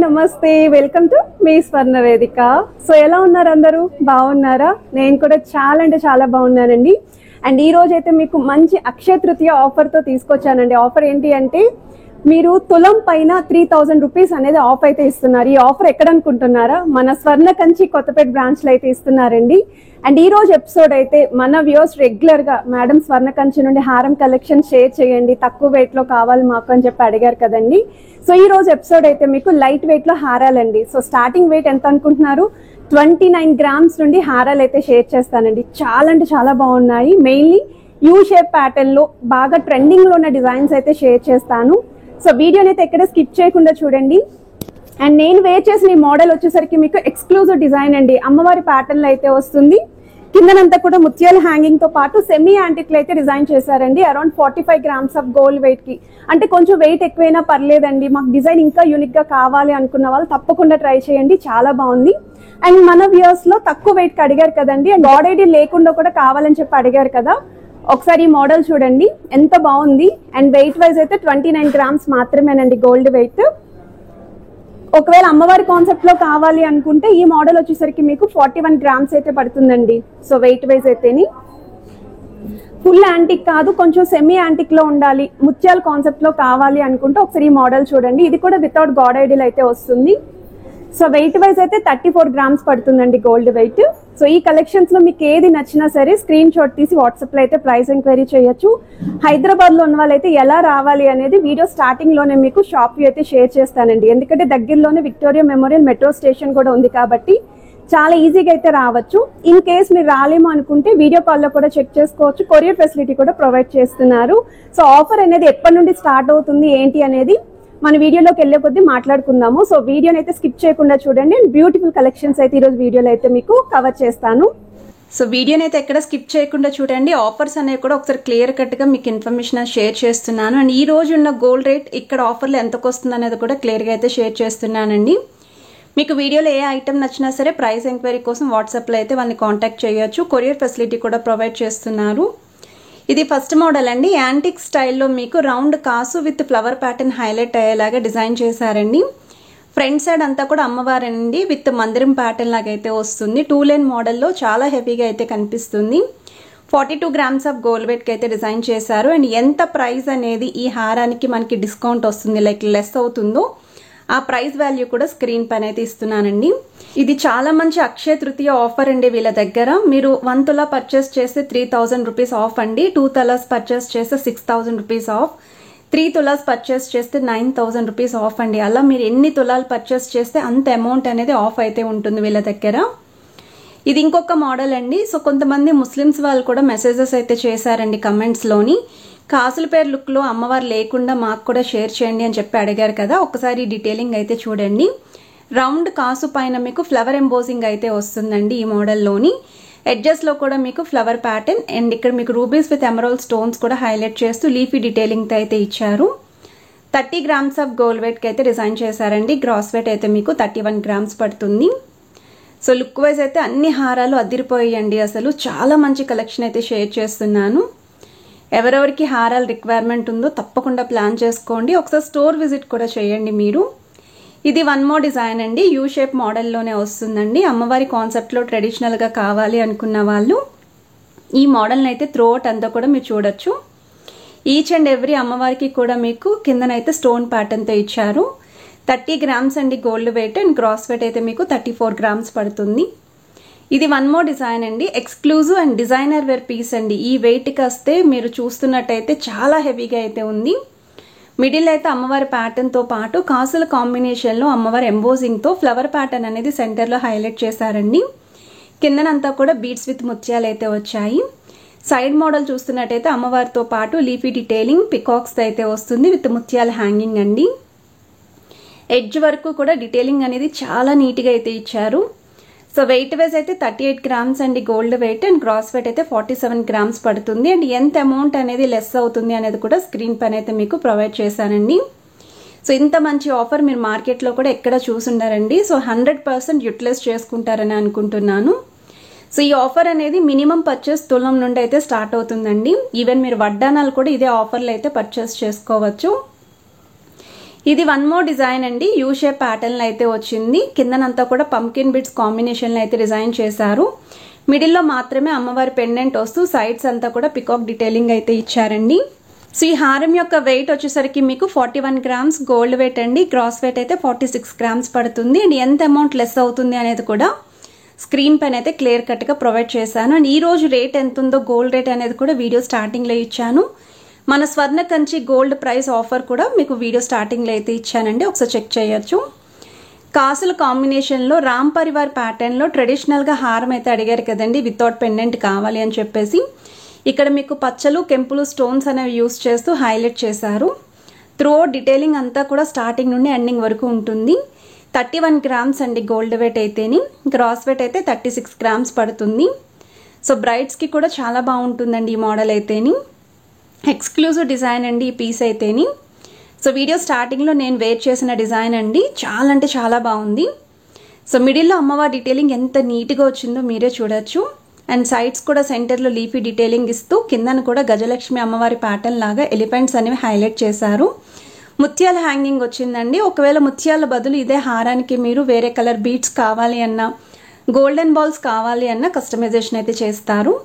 నమస్తే welcome to me స్వర్ణ వేదిక. So ఎలా ఉన్నారు అందరూ? బాగున్నారా? నేను కూడా చాలా అంటే చాలా బాగున్నానండి. అండ్ ఈ రోజు అయితే మీకు మంచి అక్షయ తృతీయ ఆఫర్ తో తీసుకొచ్చానండి. ఆఫర్ ఏంటి అంటే మీరు తులం పైన 3000 రూపీస్ అనేది ఆఫ్ అయితే ఇస్తున్నారు. ఈ ఆఫర్ ఎక్కడ అనుకుంటున్నారా? మన స్వర్ణ కంచి కొత్తపేట బ్రాంచ్ లో అయితే ఇస్తున్నారండి. అండ్ ఈ రోజు ఎపిసోడ్ అయితే మన వ్యూవర్స్ రెగ్యులర్ గా మేడం స్వర్ణ కంచి నుండి హారం కలెక్షన్ షేర్ చేయండి, తక్కువ వెయిట్ లో కావాలి మాకు అని చెప్పి అడిగారు కదండి. సో ఈ రోజు ఎపిసోడ్ అయితే మీకు లైట్ వెయిట్ లో హారాలండి. సో స్టార్టింగ్ వెయిట్ ఎంత అనుకుంటున్నారు? 29 గ్రామ్స్ నుండి హారాలు అయితే షేర్ చేస్తానండి. చాలా అంటే చాలా బాగున్నాయి. మెయిన్లీ యూ షేప్ ప్యాటర్న్ లో బాగా ట్రెండింగ్ లో ఉన్న డిజైన్స్ అయితే షేర్ చేస్తాను. సో వీడియోని అయితే ఎక్కడ స్కిప్ చేయకుండా చూడండి. అండ్ నేను వేర్ చేసిన ఈ మోడల్ వచ్చేసరికి మీకు ఎక్స్క్లూజివ్ డిజైన్ అండి. అమ్మవారి ప్యాటర్న్ లో అయితే వస్తుంది. కిందనంతా కూడా ముత్యాల హ్యాంగింగ్ తో పాటు సెమీ యాంటిక్ లో అయితే డిజైన్ చేశారండి. Around 45 grams of gold weight కి. అంటే కొంచెం వెయిట్ ఎక్కువైనా పర్లేదండి, మాకు డిజైన్ ఇంకా యూనిక్ గా కావాలి అనుకున్న వాళ్ళు తప్పకుండా ట్రై చేయండి, చాలా బాగుంది. అండ్ మన వ్యూవర్స్ లో తక్కువ వెయిట్ కి అడిగారు కదండి, అండ్ గాడ్ ఐడి లేకుండా కూడా కావాలని చెప్పి అడిగారు కదా. ఒకసారి ఈ మోడల్ చూడండి, ఎంత బాగుంది. అండ్ వెయిట్ వైజ్ అయితే 29 గ్రామ్స్ మాత్రమేనండి గోల్డ్ వెయిట్. ఒకవేళ అమ్మవారి కాన్సెప్ట్ లో కావాలి అనుకుంటే ఈ మోడల్ వచ్చేసరికి మీకు 41 గ్రామ్స్ అయితే పడుతుందండి. సో వెయిట్ వైజ్ అయితేని ఫుల్ యాంటిక్ కాదు, కొంచెం సెమీ యాంటిక్ లో ఉండాలి, ముత్యాల కాన్సెప్ట్ లో కావాలి అనుకుంటే ఒకసారి ఈ మోడల్ చూడండి. ఇది కూడా వితౌట్ గాడ్ ఐడియల్ అయితే వస్తుంది. సో వెయిట్ వైజ్ అయితే 34 గ్రామ్స్ పడుతుందండి గోల్డ్ వెయిట్. సో ఈ కలెక్షన్స్ లో మీకు ఏది నచ్చినా సరే స్క్రీన్ షాట్ తీసి వాట్సాప్ లో అయితే ప్రైస్ ఎంక్వైరీ చేయొచ్చు. హైదరాబాద్ లో ఉన్న వాళ్ళైతే ఎలా రావాలి అనేది వీడియో స్టార్టింగ్ లోనే మీకు షాప్ అయితే షేర్ చేస్తానండి. ఎందుకంటే దగ్గరలోనే విక్టోరియా మెమోరియల్ మెట్రో స్టేషన్ కూడా ఉంది కాబట్టి చాలా ఈజీగా అయితే రావచ్చు. ఇన్ కేస్ మీరు రాలేమో అనుకుంటే వీడియో కాల్లో కూడా చెక్ చేసుకోవచ్చు. కొరియర్ ఫెసిలిటీ కూడా ప్రొవైడ్ చేస్తున్నారు. సో ఆఫర్ అనేది ఎప్పటి నుండి స్టార్ట్ అవుతుంది ఏంటి అనేది మన వీడియోలోకి వెళ్లే కొద్దీ మాట్లాడుకుందాము. సో వీడియోని అయితే స్కిప్ చేయకుండా చూడండి. అండ్ బ్యూటిఫుల్ కలెక్షన్స్ అయితే ఈరోజు వీడియోలో అయితే మీకు కవర్ చేస్తాను. సో వీడియోని అయితే ఎక్కడ స్కిప్ చేయకుండా చూడండి. ఆఫర్స్ అనేవి కూడా ఒకసారి క్లియర్ కట్ గా మీకు ఇన్ఫర్మేషన్ షేర్ చేస్తున్నాను. అండ్ ఈ రోజు ఉన్న గోల్డ్ రేట్ ఇక్కడ ఆఫర్లు ఎంతకు వస్తుంది అనేది కూడా క్లియర్ గా అయితే షేర్ చేస్తున్నానండి. మీకు వీడియోలో ఏ ఐటమ్ నచ్చినా సరే ప్రైస్ ఎంక్వైరీ కోసం వాట్సాప్ లో అయితే వాళ్ళని కాంటాక్ట్ చేయొచ్చు. కొరియర్ ఫెసిలిటీ కూడా ప్రొవైడ్ చేస్తున్నారు. ఇది ఫస్ట్ మోడల్ అండి. యాంటిక్ స్టైల్లో మీకు రౌండ్ కాసు విత్ ఫ్లవర్ ప్యాటర్న్ హైలైట్ అయ్యేలాగా డిజైన్ చేశారండి. ఫ్రంట్ సైడ్ అంతా కూడా అమ్మవారండి విత్ మందిరం ప్యాటర్న్ లాగా అయితే వస్తుంది. 2 లైన్ మోడల్లో చాలా హెవీగా అయితే కనిపిస్తుంది. 42 గ్రామ్స్ ఆఫ్ గోల్డ్ వెయిట్ కి అయితే డిజైన్ చేశారు. అండ్ ఎంత ప్రైస్ అనేది ఈ హారానికి మనకి డిస్కౌంట్ వస్తుంది, లైక్ లెస్ అవుతుందో ఆ ప్రైస్ వాల్యూ కూడా స్క్రీన్ పైన అయితే ఇస్తున్నానండి. ఇది చాలా మంచి అక్షయ తృతీయ ఆఫర్ అండి. వీళ్ళ దగ్గర మీరు 1 తులా పర్చేస్ చేస్తే 3000 రూపీస్ ఆఫ్ అండి. 2 తులాస్ పర్చేస్ చేస్తే 6000 రూపీస్ ఆఫ్. 3 తులాస్ పర్చేస్ చేస్తే 9000 రూపీస్ ఆఫ్ అండి. అలా మీరు ఎన్ని తులాలు పర్చేస్ చేస్తే అంత అమౌంట్ అనేది ఆఫ్ అయితే ఉంటుంది వీళ్ళ దగ్గర. ఇది ఇంకొక మోడల్ అండి. సో కొంతమంది ముస్లిమ్స్ వాళ్ళు కూడా మెసేజెస్ అయితే చేశారండి కమెంట్స్ లోని, కాసుల పేరు లుక్ లో అమ్మవారు లేకుండా మాకు కూడా షేర్ చేయండి అని చెప్పి అడిగారు కదా. ఒకసారి డీటెయిలింగ్ అయితే చూడండి. రౌండ్ కాసు పైన మీకు ఫ్లవర్ ఎంబోజింగ్ అయితే వస్తుందండి ఈ మోడల్లోని. ఎడ్జెస్ లో కూడా మీకు ఫ్లవర్ ప్యాటర్న్ అండ్ ఇక్కడ మీకు రూబీస్ విత్ ఎమరాల్డ్ స్టోన్స్ కూడా హైలైట్ చేస్తూ లీఫీ డీటెయిలింగ్ అయితే ఇచ్చారు. 30 గ్రామ్స్ ఆఫ్ గోల్డ్ వెయిట్ కి అయితే డిజైన్ చేశారండి. గ్రాస్ వెయిట్ అయితే మీకు 31 గ్రామ్స్ పడుతుంది. సో లుక్ వైజ్ అయితే అన్ని హారాలు అదిరిపోయాయండి. అసలు చాలా మంచి కలెక్షన్ అయితే షేర్ చేస్తున్నాను. ఎవరెవరికి హారాల రిక్వైర్మెంట్ ఉందో తప్పకుండా ప్లాన్ చేసుకోండి. ఒకసారి స్టోర్ విజిట్ కూడా చేయండి మీరు. ఇది 1 మోర్ డిజైన్ అండి. యూ షేప్ మోడల్లోనే వస్తుందండి. అమ్మవారి కాన్సెప్ట్లో ట్రెడిషనల్గా కావాలి అనుకున్న వాళ్ళు ఈ మోడల్ని అయితే త్రూఅవుట్ అంతా కూడా మీరు చూడొచ్చు. ఈచ్ అండ్ ఎవ్రీ అమ్మవారికి కూడా మీకు కిందనైతే స్టోన్ ప్యాటర్న్తో ఇచ్చారు. 30 గ్రామ్స్ అండి gold weight and gross weight అయితే మీకు 34 గ్రామ్స్ పడుతుంది. ఇది 1 మోర్ డిజైన్ అండి. Exclusive and designer wear piece అండి. ఈ వెయిట్కి వస్తే మీరు చూస్తున్నట్టయితే చాలా హెవీగా అయితే ఉంది. మిడిల్ అయితే అమ్మవారి ప్యాటర్న్తో పాటు కాసుల కాంబినేషన్లో అమ్మవారి ఎంబోజింగ్తో ఫ్లవర్ ప్యాటర్న్ అనేది సెంటర్లో హైలైట్ చేశారండి. కిందనంతా కూడా బీడ్స్ విత్ ముత్యాలు అయితే వచ్చాయి. సైడ్ మోడల్ చూస్తున్నట్టయితే అమ్మవారితో పాటు లీఫీ డీటెయిలింగ్ పికాక్స్ అయితే వస్తుంది విత్ ముత్యాల హ్యాంగింగ్ అండి. ఎడ్జ్ వరకు కూడా డీటెయిలింగ్ అనేది చాలా నీట్గా అయితే ఇచ్చారు. సో వెయిట్ వైజ్ అయితే 38 గ్రామ్స్ అండి gold weight and gross weight అయితే 47 గ్రామ్స్ పడుతుంది. అండ్ ఎంత అమౌంట్ అనేది లెస్ అవుతుంది అనేది కూడా స్క్రీన్ పైన అయితే మీకు ప్రొవైడ్ చేశానండి. సో ఇంత మంచి ఆఫర్ మీరు మార్కెట్లో కూడా ఎక్కడ చూసుండారండి. సో 100% యూటిలైజ్ చేసుకుంటారని అనుకుంటున్నాను. సో ఈ ఆఫర్ అనేది మినిమం పర్చేస్ తులం నుండి అయితే స్టార్ట్ అవుతుందండి. ఈవెన్ మీరు వడ్డానాలు కూడా ఇదే ఆఫర్లో అయితే పర్చేస్ చేసుకోవచ్చు. ఇది వన్ మోర్ డిజైన్ అండి. యూ షేప్ ప్యాటర్న్ అయితే వచ్చింది. కిందనంతా కూడా పంకిన్ బిట్స్ కాంబినేషన్ అయితే డిజైన్ చేశారు. మిడిల్లో మాత్రమే అమ్మవారి పెండెంట్ వస్తూ సైడ్స్ అంతా కూడా పికాక్ డీటెయిలింగ్ అయితే ఇచ్చారండి. సో ఈ హారం యొక్క వెయిట్ వచ్చేసరికి మీకు 41 గ్రామ్స్ గోల్డ్ వెయిట్ అండి. గ్రాస్ వెయిట్ అయితే 46 గ్రామ్స్ పడుతుంది. అండ్ ఎంత అమౌంట్ లెస్ అవుతుంది అనేది కూడా స్క్రీన్ పైన అయితే క్లియర్ కట్గా ప్రొవైడ్ చేశాను. అండ్ ఈ రోజు రేట్ ఎంత ఉందో గోల్డ్ రేట్ అనేది కూడా వీడియో స్టార్టింగ్లో ఇచ్చాను. మన స్వర్ణ కంచి గోల్డ్ ప్రైస్ ఆఫర్ కూడా మీకు వీడియో స్టార్టింగ్లో అయితే ఇచ్చానండి, ఒకసారి చెక్ చేయొచ్చు. కాసుల కాంబినేషన్లో రామ్ పరివార్ ప్యాటర్న్లో ట్రెడిషనల్గా హారం అయితే అడిగారు కదండి, వితౌట్ పెండెంట్ కావాలి అని చెప్పేసి. ఇక్కడ మీకు పచ్చలు కెంపులు స్టోన్స్ అనేవి యూస్ చేస్తూ హైలైట్ చేశారు. త్రూ డీటెయిలింగ్ అంతా కూడా స్టార్టింగ్ నుండి ఎండింగ్ వరకు ఉంటుంది. 31 గ్రామ్స్ అండి గోల్డ్ వెయిట్ అయితేని. గ్రాస్ వెయిట్ అయితే 36 గ్రామ్స్ పడుతుంది. సో బ్రైడ్స్కి కూడా చాలా బాగుంటుందండి ఈ మోడల్ అయితేని. ఎక్స్క్లూజివ్ డిజైన్ అండి ఈ పీస్ అయితేని. సో వీడియో స్టార్టింగ్లో నేను వేర్ చేసిన డిజైన్ అండి, చాలా అంటే చాలా బాగుంది. సో మిడిల్లో అమ్మవారి డీటెయిలింగ్ ఎంత నీట్గా వచ్చిందో మీరే చూడొచ్చు. అండ్ సైడ్స్ కూడా సెంటర్లో లీఫీ డీటెయిలింగ్ ఇస్తూ కిందను కూడా గజలక్ష్మి అమ్మవారి ప్యాటర్న్ లాగా ఎలిఫెంట్స్ అనేవి హైలైట్ చేశారు. ముత్యాల హ్యాంగింగ్ వచ్చిందండి. ఒకవేళ ముత్యాల బదులు ఇదే హారానికి మీరు వేరే కలర్ బీడ్స్ కావాలి అన్నా, గోల్డెన్ బాల్స్ కావాలి అన్న కస్టమైజేషన్ అయితే చేస్తారు.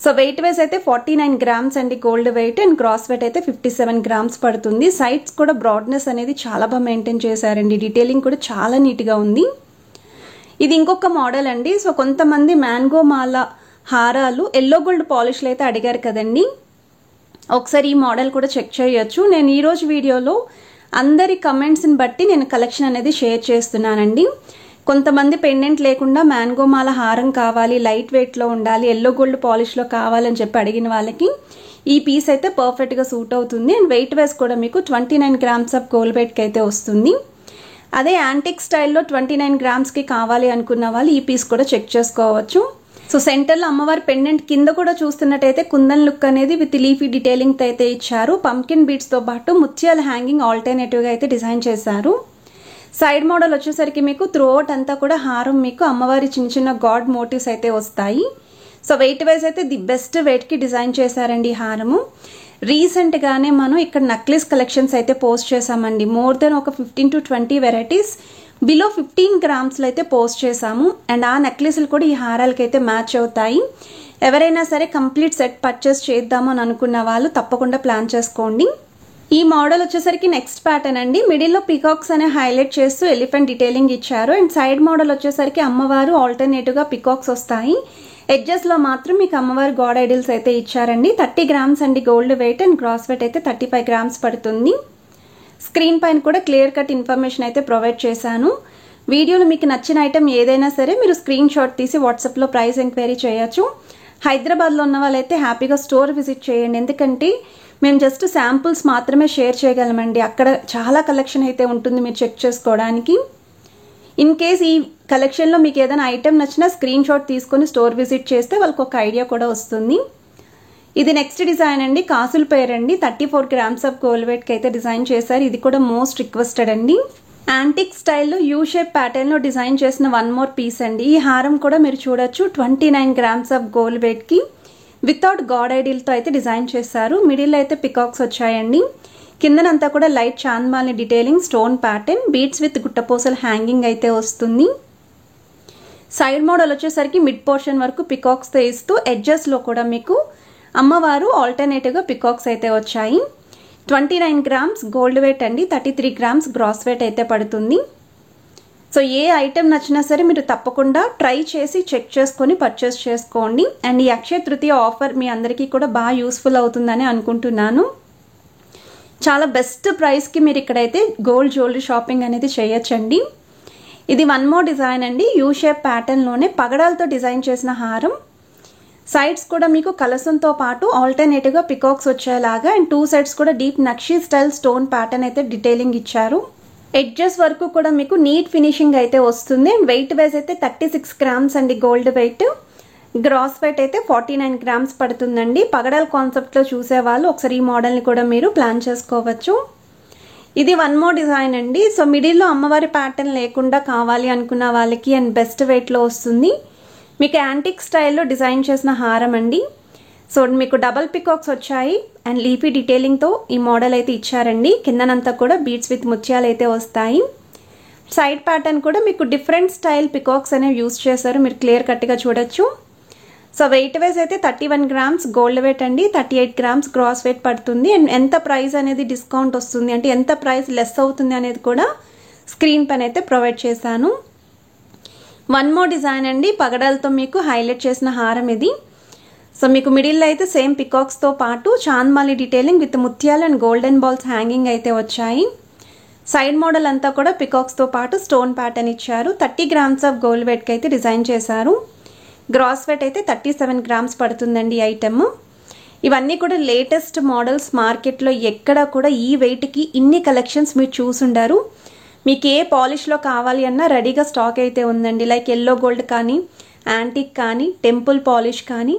సో వెయిట్ వైజ్ అయితే 49 గ్రామ్స్ అండి gold weight. And gross weight అయితే 57 గ్రామ్స్ పడుతుంది. సైడ్స్ కూడా బ్రాడ్నెస్ అనేది చాలా బాగా మెయింటైన్ చేశారండి. డీటెయిలింగ్ కూడా చాలా నీట్గా ఉంది. ఇది ఇంకొక మోడల్ అండి. సో కొంతమంది మ్యాంగో మాల హారాలు ఎల్లో గోల్డ్ పాలిష్లు అయితే అడిగారు కదండి, ఒకసారి ఈ మోడల్ కూడా చెక్ చేయొచ్చు. నేను ఈరోజు వీడియోలో అందరి కమెంట్స్ని బట్టి నేను కలెక్షన్ అనేది షేర్ చేస్తున్నానండి. కొంతమంది పెండెంట్ లేకుండా మ్యాంగో మాల హారం కావాలి, లైట్ వెయిట్లో ఉండాలి, ఎల్లో గోల్డ్ పాలిష్లో కావాలని చెప్పి అడిగిన వాళ్ళకి ఈ పీస్ అయితే పర్ఫెక్ట్గా సూట్ అవుతుంది. అండ్ వెయిట్ వైజ్ కూడా మీకు 29 గ్రామ్స్ ఆఫ్ గోల్డ్ వెయిట్కి అయితే వస్తుంది. అదే యాంటిక్ స్టైల్లో 29 గ్రామ్స్కి కావాలి అనుకున్న వాళ్ళు ఈ పీస్ కూడా చెక్ చేసుకోవచ్చు. సో సెంటర్లో అమ్మవారి పెండెంట్ కింద కూడా చూస్తున్నట్టయితే కుందన్ లుక్ అనేది విత్ లీఫీ డీటెయిలింగ్ అయితే ఇచ్చారు. పంకిన్ బీడ్స్తో పాటు ముత్యాల హ్యాంగింగ్ ఆల్టర్నేటివ్గా అయితే డిజైన్ చేశారు. సైడ్ మోడల్ వచ్చేసరికి మీకు త్రూఅవుట్ అంతా కూడా హారం మీకు అమ్మవారి చిన్న చిన్న గాడ్ మోటివ్స్ అయితే వస్తాయి. సో వెయిట్ వైజ్ అయితే ది బెస్ట్ వెయిట్కి డిజైన్ చేశారండి ఈ హారము. రీసెంట్గానే మనం ఇక్కడ నక్లెస్ కలెక్షన్స్ అయితే పోస్ట్ చేసామండి. మోర్ దెన్ ఒక 15 to 20 వెరైటీస్ బిలో 15 గ్రామ్స్లో అయితే పోస్ట్ చేసాము. అండ్ ఆ నెక్లెస్లు కూడా ఈ హారాలకి అయితే మ్యాచ్ అవుతాయి. ఎవరైనా సరే కంప్లీట్ సెట్ పర్చేస్ చేద్దాము అని అనుకున్న వాళ్ళు తప్పకుండా ప్లాన్ చేసుకోండి. ఈ మోడల్ వచ్చేసరికి నెక్స్ట్ ప్యాటర్న్ అండి. మిడిల్లో పికాక్స్ అనే హైలైట్ చేస్తూ ఎలిఫెంట్ డీటెయిలింగ్ ఇచ్చారు. అండ్ సైడ్ మోడల్ వచ్చేసరికి అమ్మవారు ఆల్టర్నేటివ్గా పికాక్స్ వస్తాయి. ఎడ్జెస్లో మాత్రం మీకు అమ్మవారి గాడ్ ఐడిల్స్ అయితే ఇచ్చారండి. 30 గ్రామ్స్ అండి gold weight. And gross weight అయితే 35 గ్రామ్స్ పడుతుంది. స్క్రీన్ పైన కూడా క్లియర్ కట్ ఇన్ఫర్మేషన్ అయితే ప్రొవైడ్ చేశాను. వీడియోలో మీకు నచ్చిన ఐటెం ఏదైనా సరే మీరు స్క్రీన్ షాట్ తీసి వాట్సాప్లో ప్రైస్ ఎంక్వైరీ చేయొచ్చు. హైదరాబాద్లో ఉన్న వాళ్ళైతే హ్యాపీగా స్టోర్ విజిట్ చేయండి, ఎందుకంటే మేము జస్ట్ శాంపుల్స్ మాత్రమే షేర్ చేయగలమండి. అక్కడ చాలా కలెక్షన్ అయితే ఉంటుంది మీరు చెక్ చేసుకోవడానికి. ఇన్ కేస్ ఈ కలెక్షన్లో మీకు ఏదైనా ఐటెం నచ్చినా స్క్రీన్ షాట్ తీసుకొని స్టోర్ విజిట్ చేస్తే వాళ్ళకి ఒక ఐడియా కూడా వస్తుంది. ఇది నెక్స్ట్ డిజైన్ అండి. కాసుల పేరు అండి. 34 గ్రామ్స్ ఆఫ్ గోల్డ్ వెయిట్కి అయితే డిజైన్ చేశారు. ఇది కూడా మోస్ట్ రిక్వెస్టెడ్ అండి. యాంటిక్ స్టైల్లో యూ షేప్ ప్యాటర్న్లో డిజైన్ చేసిన వన్ మోర్ పీస్ అండి. ఈ హారం కూడా మీరు చూడొచ్చు. 29 గ్రామ్స్ ఆఫ్ గోల్డ్ వెయిట్కి వితౌట్ గాడ్ ఐడిల్తో అయితే డిజైన్ చేశారు. మిడిల్ అయితే పికాక్స్ వచ్చాయండి. కిందనంతా కూడా లైట్ చాంద్మాలి detailing stone pattern beads with గుట్టపోసల హ్యాంగింగ్ అయితే వస్తుంది. సైడ్ మోడల్ వచ్చేసరికి మిడ్ పోర్షన్ వరకు పికాక్స్తో ఇస్తూ ఎడ్జెస్లో కూడా మీకు అమ్మవారు ఆల్టర్నేటివ్గా పికాక్స్ అయితే వచ్చాయి. 29 గ్రామ్స్ గోల్డ్ వెయిట్ అండి. 33 గ్రామ్స్ గ్రాస్ వెయిట్ అయితే పడుతుంది. సో ఏ ఐటెం నచ్చినా సరే మీరు తప్పకుండా ట్రై చేసి చెక్ చేసుకొని పర్చేస్ చేసుకోండి. అండ్ ఈ అక్షయ తృతీయ ఆఫర్ మీ అందరికీ కూడా బాగా యూస్ఫుల్ అవుతుందని అనుకుంటున్నాను. చాలా బెస్ట్ ప్రైస్కి మీరు ఇక్కడైతే గోల్డ్ జ్యువెలరీ షాపింగ్ అనేది చేయొచ్చండి. ఇది వన్ మోర్ డిజైన్ అండి. యూ షేప్ ప్యాటర్న్లోనే పగడాలతో డిజైన్ చేసిన హారం. సైడ్స్ కూడా మీకు కలసంతో పాటు ఆల్టర్నేటివ్గా పికాక్స్ వచ్చేలాగా అండ్ 2 సైడ్స్ కూడా deep nakshi style stone pattern అయితే డీటెయిలింగ్ ఇచ్చారు. ఎడ్జెస్ వరకు కూడా మీకు నీట్ ఫినిషింగ్ అయితే వస్తుంది. అండ్ వెయిట్ వైజ్ అయితే 36 గ్రామ్స్ అండి గోల్డ్ వెయిట్. గ్రాస్ వెయిట్ అయితే 49 గ్రామ్స్ పడుతుందండి. పగడాల కాన్సెప్ట్లో చూసేవాళ్ళు ఒకసారి ఈ మోడల్ని కూడా మీరు ప్లాన్ చేసుకోవచ్చు. ఇది వన్ మోర్ డిజైన్ అండి. సో మిడిల్లో అమ్మవారి ప్యాటర్న్ లేకుండా కావాలి అనుకున్న వాళ్ళకి అండ్ బెస్ట్ వెయిట్లో వస్తుంది. మీకు యాంటిక్ స్టైల్లో డిజైన్ చేసిన హారం అండి. సో మీకు డబల్ పికాక్స్ వచ్చాయి అండ్ లీఫీ డీటెయిలింగ్తో ఈ మోడల్ అయితే ఇచ్చారండి. కిందనంతా కూడా బీడ్స్ విత్ ముత్యాలు అయితే వస్తాయి. సైడ్ ప్యాటర్న్ కూడా మీకు డిఫరెంట్ స్టైల్ పికాక్స్ అనేవి యూస్ చేశారు, మీరు క్లియర్ కట్గా చూడొచ్చు. సో వెయిట్ వైజ్ అయితే 31 గ్రామ్స్ గోల్డ్ వెయిట్ అండి, 38 గ్రామ్స్ గ్రాస్ వెయిట్ పడుతుంది. అండ్ ఎంత ప్రైస్ అనేది డిస్కౌంట్ వస్తుంది అంటే ఎంత ప్రైస్ లెస్ అవుతుంది అనేది కూడా స్క్రీన్ పైన అయితే ప్రొవైడ్ చేశాను. వన్ మోర్ డిజైన్ అండి, పగడాలతో మీకు హైలైట్ చేసిన హారం ఇది. సో మీకు మిడిల్లో అయితే సేమ్ పికాక్స్తో పాటు చాంద్మాలి డీటెయిలింగ్ విత్ ముత్యాలు అండ్ గోల్డెన్ బాల్స్ హ్యాంగింగ్ అయితే వచ్చాయి. సైడ్ మోడల్ అంతా కూడా పికాక్స్తో పాటు స్టోన్ ప్యాటర్న్ ఇచ్చారు. 30 గ్రామ్స్ ఆఫ్ గోల్డ్ వెయిట్కి అయితే డిజైన్ చేశారు. గ్రాస్ వెయిట్ అయితే 37 గ్రామ్స్ పడుతుందండి ఐటమ్. ఇవన్నీ కూడా లేటెస్ట్ మోడల్స్, మార్కెట్లో ఎక్కడ కూడా ఈ వెయిట్కి ఇన్ని కలెక్షన్స్ మీరు చూసుండారు. మీకు ఏ పాలిష్లో కావాలి అన్నా రెడీగా స్టాక్ అయితే ఉందండి. లైక్ ఎల్లో గోల్డ్ కానీ, యాంటిక్ కానీ, టెంపుల్ పాలిష్ కానీ,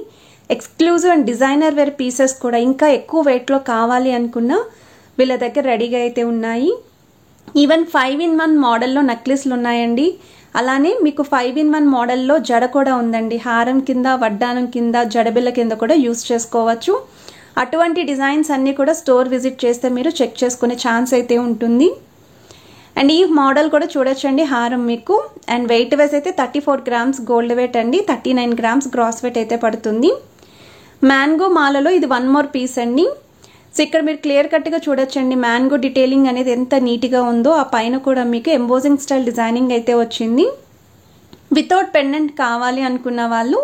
exclusive and designer wear pieces కూడా ఇంకా ఎక్కువ వెయిట్లో కావాలి అనుకున్నా వీళ్ళ దగ్గర రెడీగా అయితే ఉన్నాయి. ఈవెన్ 5-in-1 మోడల్లో నెక్లెస్లు ఉన్నాయండి. అలానే మీకు 5-in-1 మోడల్లో జడ కూడా ఉందండి. హారం కింద, వడ్డానం కింద, జడబిల్ల కింద కూడా యూస్ చేసుకోవచ్చు. అటువంటి డిజైన్స్ అన్నీ కూడా స్టోర్ విజిట్ చేస్తే మీరు చెక్ చేసుకునే ఛాన్స్ అయితే ఉంటుంది. అండ్ ఈ మోడల్ కూడా చూడొచ్చండి హారం మీకు. అండ్ వెయిట్ వైజ్ అయితే 34 గ్రామ్స్ గోల్డ్ వెయిట్ అండి, 39 గ్రామ్స్ గ్రాస్ వెయిట్ అయితే పడుతుంది. మ్యాంగో మాలలో ఇది వన్ మోర్ పీస్ అండి. సో ఇక్కడ మీరు క్లియర్ కట్గా చూడొచ్చండి మ్యాంగో డీటెయిలింగ్ అనేది ఎంత నీట్గా ఉందో. ఆ పైన కూడా మీకు ఎంబోజింగ్ స్టైల్ డిజైనింగ్ అయితే వచ్చింది. వితౌట్ పెండెంట్ కావాలి అనుకున్న వాళ్ళు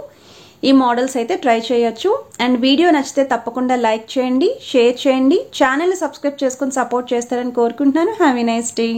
ఈ మోడల్స్ అయితే ట్రై చేయొచ్చు. అండ్ వీడియో నచ్చితే తప్పకుండా లైక్ చేయండి, షేర్ చేయండి, ఛానల్ని సబ్స్క్రైబ్ చేసుకొని సపోర్ట్ చేస్తారని కోరుకుంటున్నాను. Have a nice day.